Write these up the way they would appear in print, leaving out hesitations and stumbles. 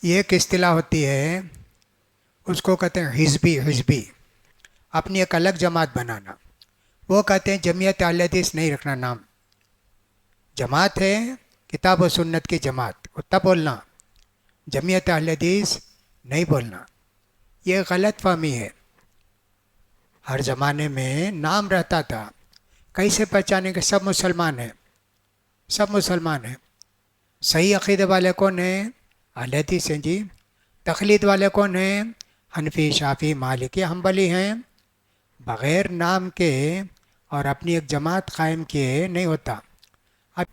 یہ ایک اصطلاح ہوتی ہے، اس کو کہتے ہیں حزبی حزبی، اپنی ایک الگ جماعت بنانا۔ وہ کہتے ہیں جمعیت اہل حدیث نہیں رکھنا نام، جماعت ہے کتاب و سنت کی جماعت اتنا بولنا، جمعیت اہل حدیث نہیں بولنا۔ یہ غلط فہمی ہے۔ ہر زمانے میں نام رہتا تھا، کیسے پہچانے کہ سب مسلمان ہیں؟ سب مسلمان ہیں۔ صحیح عقیدے والے کون ہیں؟ اہل حدیث ہیں جی۔ تقلید والے کون ہیں؟ حنفی، شافعی، مالکی، حنبلی ہیں۔ بغیر نام کے اور اپنی ایک جماعت قائم کیے نہیں ہوتا۔ اب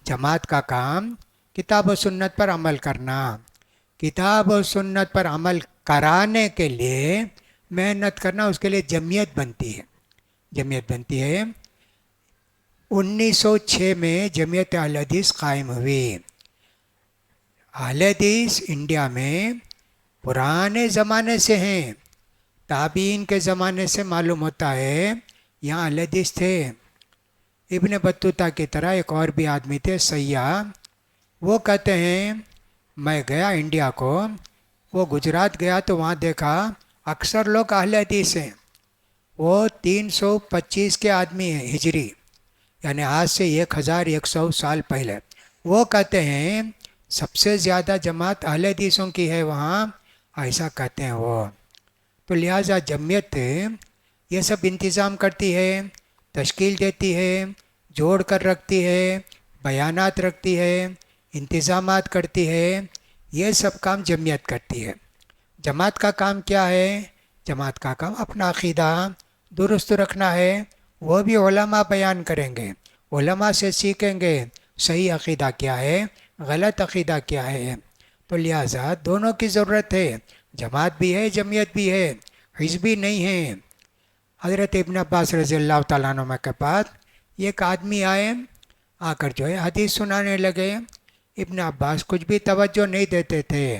جماعت کا کام کتاب و سنت پر عمل کرنا، کتاب و سنت پر عمل کرانے کے لیے محنت کرنا، اس کے لیے جمعیت بنتی ہے۔ جمعیت بنتی ہے۔ 1906 میں جمعیت اہل حدیث قائم ہوئی۔ اہل حدیث انڈیا میں پرانے زمانے سے ہیں، تابعین کے زمانے سے معلوم ہوتا ہے یہاں اہل حدیث تھے۔ ابن بطوطہ کی طرح ایک اور بھی آدمی تھے سیاح، وہ کہتے ہیں میں گیا انڈیا کو، وہ گجرات گیا تو وہاں دیکھا اکثر لوگ اہل حدیث ہیں۔ وہ 325 کے آدمی ہیں ہجری، یعنی آج سے 1100 سال پہلے۔ وہ کہتے ہیں سب سے زیادہ جماعت اہل حدیثوں کی ہے وہاں، ایسا کہتے ہیں وہ۔ تو لہٰذا جمعیت یہ سب انتظام کرتی ہے، تشکیل دیتی ہے، جوڑ کر رکھتی ہے، بیانات رکھتی ہے، انتظامات کرتی ہے، یہ سب کام جمعیت کرتی ہے۔ جماعت کا کام کیا ہے؟ جماعت کا کام اپنا عقیدہ درست رکھنا ہے، وہ بھی علماء بیان کریں گے، علماء سے سیکھیں گے صحیح عقیدہ کیا ہے، غلط عقیدہ کیا ہے۔ تو لہٰذا دونوں کی ضرورت ہے، جماعت بھی ہے جمعیت بھی ہے، حزبی نہیں ہے۔ حضرت ابن عباس رضی اللہ تعالیٰ عنہ کے پاس ایک آدمی آئے، آ کر جو ہے حدیث سنانے لگے۔ ابن عباس کچھ بھی توجہ نہیں دیتے تھے۔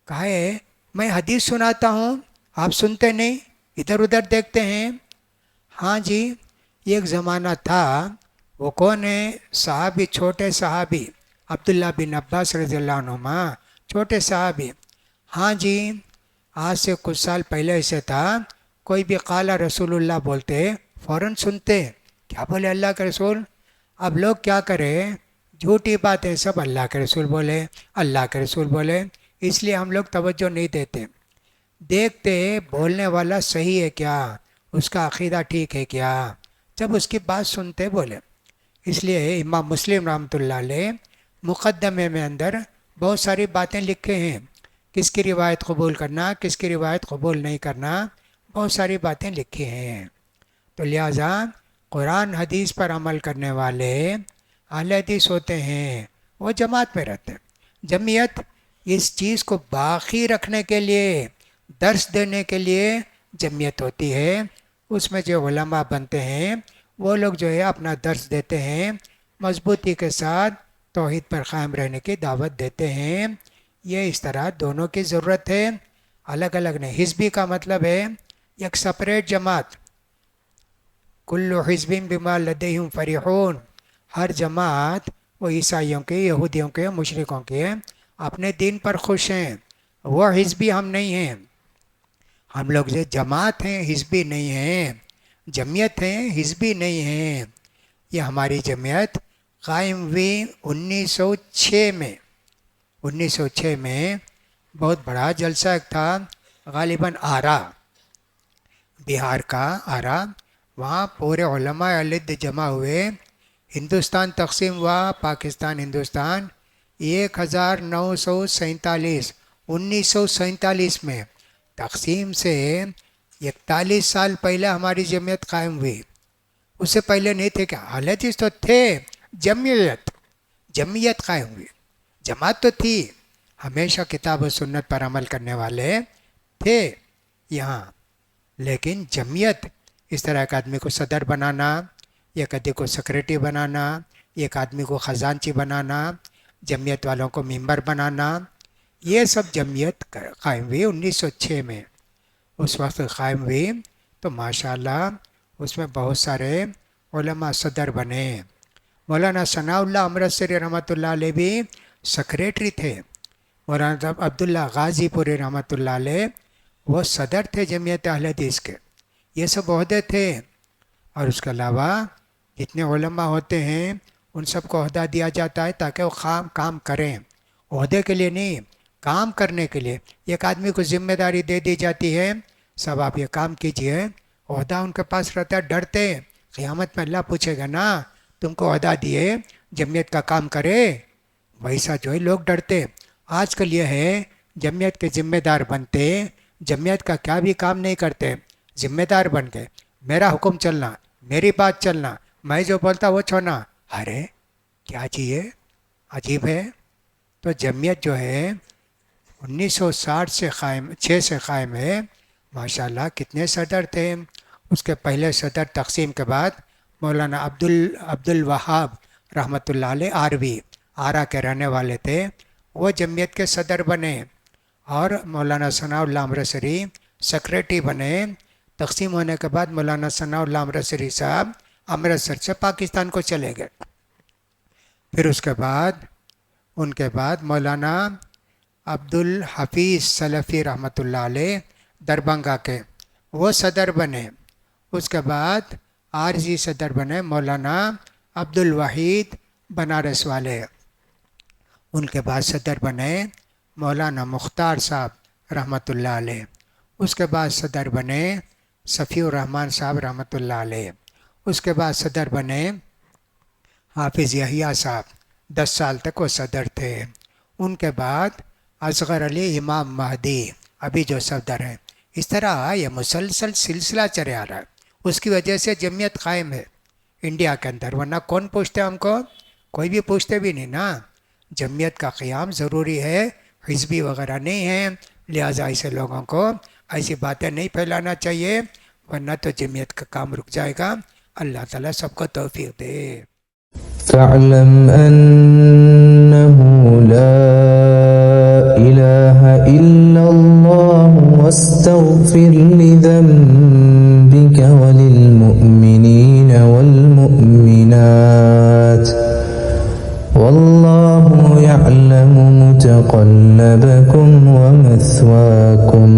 کہا ہے میں حدیث سناتا ہوں، آپ سنتے نہیں، ادھر ادھر دیکھتے ہیں۔ ہاں جی، یہ ایک زمانہ تھا، وہ کون ہے؟ صحابی، چھوٹے صحابی عبداللہ بن عباس رضی اللہ عنہما، چھوٹے صحابی۔ ہاں جی، آج سے کچھ سال پہلے سے تھا، کوئی بھی قال رسول اللہ بولتے فوراً سنتے، کیا بولے اللہ کے رسول؟ اب لوگ کیا کریں، جھوٹی باتیں سب اللہ کے رسول بولے، اللہ کے رسول بولے، اس لیے ہم لوگ توجہ نہیں دیتے۔ دیکھتے بولنے والا صحیح ہے کیا، اس کا عقیدہ ٹھیک ہے کیا، جب اس کی بات سنتے بولے۔ اس لیے امام مسلم رحمۃ اللہ علیہ مقدمے میں اندر بہت ساری باتیں لکھے ہیں، کس کی روایت قبول کرنا، کس کی روایت قبول نہیں کرنا، بہت ساری باتیں لکھی ہیں۔ تو لہٰذا قرآن حدیث پر عمل کرنے والے اہل حدیث ہوتے ہیں، وہ جماعت میں رہتے ہیں۔ جمعیت اس چیز کو باقی رکھنے کے لیے، درس دینے کے لیے جمعیت ہوتی ہے۔ اس میں جو علماء بنتے ہیں وہ لوگ جو ہے اپنا درس دیتے ہیں، مضبوطی کے ساتھ توحید پر قائم رہنے کی دعوت دیتے ہیں۔ یہ اس طرح دونوں کی ضرورت ہے، الگ الگ نہیں۔ حزبی کا مطلب ہے ایک سپریٹ جماعت، کل حزب بما لدیہم فرحون، ہر جماعت وہ عیسائیوں کے، یہودیوں کے، مشرکوں کے اپنے دین پر خوش ہیں، وہ حزبی ہم نہیں ہیں۔ ہم لوگ جو جماعت ہیں حزبی نہیں ہیں، جمعیت ہیں حزبی نہیں ہیں۔ یہ ہماری جمعیت قائم ہوئی 1906 میں۔ 1906 میں بہت بڑا جلسہ ایک تھا، غالباً آرا، بہار کا آرا، وہاں پورے علماء علد جمع ہوئے، ہندوستان تقسیم ہوا، پاکستان ہندوستان 1947، 1947 میں تقسیم سے 41 سال پہلے ہماری جمعیت قائم ہوئی۔ اس سے پہلے نہیں تھے، کیا اہل حدیث تو تھے، جمعیت قائم ہوئی، جماعت تو تھی، ہمیشہ کتاب و سنت پر عمل کرنے والے تھے یہاں، لیکن جمعیت اس طرح ایک آدمی کو صدر بنانا، ایک آدمی کو سیکریٹری بنانا، ایک آدمی کو خزانچی بنانا، جمعیت والوں کو ممبر بنانا، یہ سب جمعیت قائم ہوئی 1906 میں۔ اس وقت قائم ہوئی تو ماشاءاللہ اس میں بہت سارے علماء صدر بنے۔ مولانا ثناء اللہ امرتسری رحمۃ اللہ علیہ بھی سیکریٹری تھے، مولانا صاحب عبداللہ غازی پوری رحمۃ اللہ علیہ وہ صدر تھے جمعیت اہل حدیث کے. یہ سب عہدے تھے. اور اس کے علاوہ جتنے علماء ہوتے ہیں ان سب کو عہدہ دیا جاتا ہے تاکہ وہ کام کریں. عہدے کے لیے نہیں، کام کرنے کے لیے. ایک آدمی کو ذمہ داری دے دی جاتی ہے، سب آپ یہ کام کیجئے. عہدہ ان کے پاس رہتا ہے، ڈرتے. قیامت میں اللہ پوچھے گا نا تم کو عہدہ دیے جمعیت کا کام کرے. ویسا جو ہے لوگ ڈرتے. آج کل یہ ہے جمعیت کے ذمہ دار بنتے، جمعیت کا کیا بھی کام نہیں کرتے. ذمہ دار بن کے میرا حکم چلنا، میری بات چلنا، میں جو بولتا وہ چھوڑنا. ارے کیا چاہیے، عجیب ہے. تو جمعیت جو ہے 1960 سے قائم 6 سے قائم ہے. ماشاءاللہ کتنے صدر تھے. اس کے پہلے صدر تقسیم کے بعد مولانا عبد الوہاب رحمۃ اللہ علیہ آروی آرا کے رہنے والے تھے، وہ جمعیت کے صدر بنے. اور مولانا ثناء اللہ امرتسری سیکریٹری بنے. تقسیم ہونے کے بعد مولانا ثناء اللہ امرتسری صاحب امرتسر سے پاکستان کو چلے گئے. پھر اس کے بعد ان کے بعد مولانا عبد الحفیظ سلفی رحمۃ اللہ علیہ دربھنگہ کے وہ صدر بنے. اس کے بعد عارضی صدر بنے مولانا عبد الوحید بنارس والے. ان کے بعد صدر بنے مولانا مختار صاحب رحمۃ اللہ علیہ. اس کے بعد صدر بنے صفی الرحمن صاحب رحمۃ اللہ علیہ. اس کے بعد صدر بنے حافظ یحییٰ صاحب، 10 سال تک وہ صدر تھے. ان کے بعد اصغر علی امام مہدی ابھی جو صدر ہیں. اس طرح یہ مسلسل سلسلہ چلے آ رہا ہے. اس کی وجہ سے جمعیت قائم ہے انڈیا کے اندر، ورنہ کون پوچھتے ہم کو؟ کوئی بھی پوچھتے بھی نہیں نا. جمعیت کا قیام ضروری ہے، حزبی وغیرہ نہیں ہے. لہٰذا ایسے لوگوں کو ایسی باتیں نہیں پھیلانا چاہیے، ورنہ تو جمعیت کا کام رک جائے گا. اللہ تعالیٰ سب کو توفیق دے. فاعلم أنه لا إله إلا الله واستغفر لذنبك وللمؤمنين والمؤمنات والله يعلم متقلبكم ومثواكم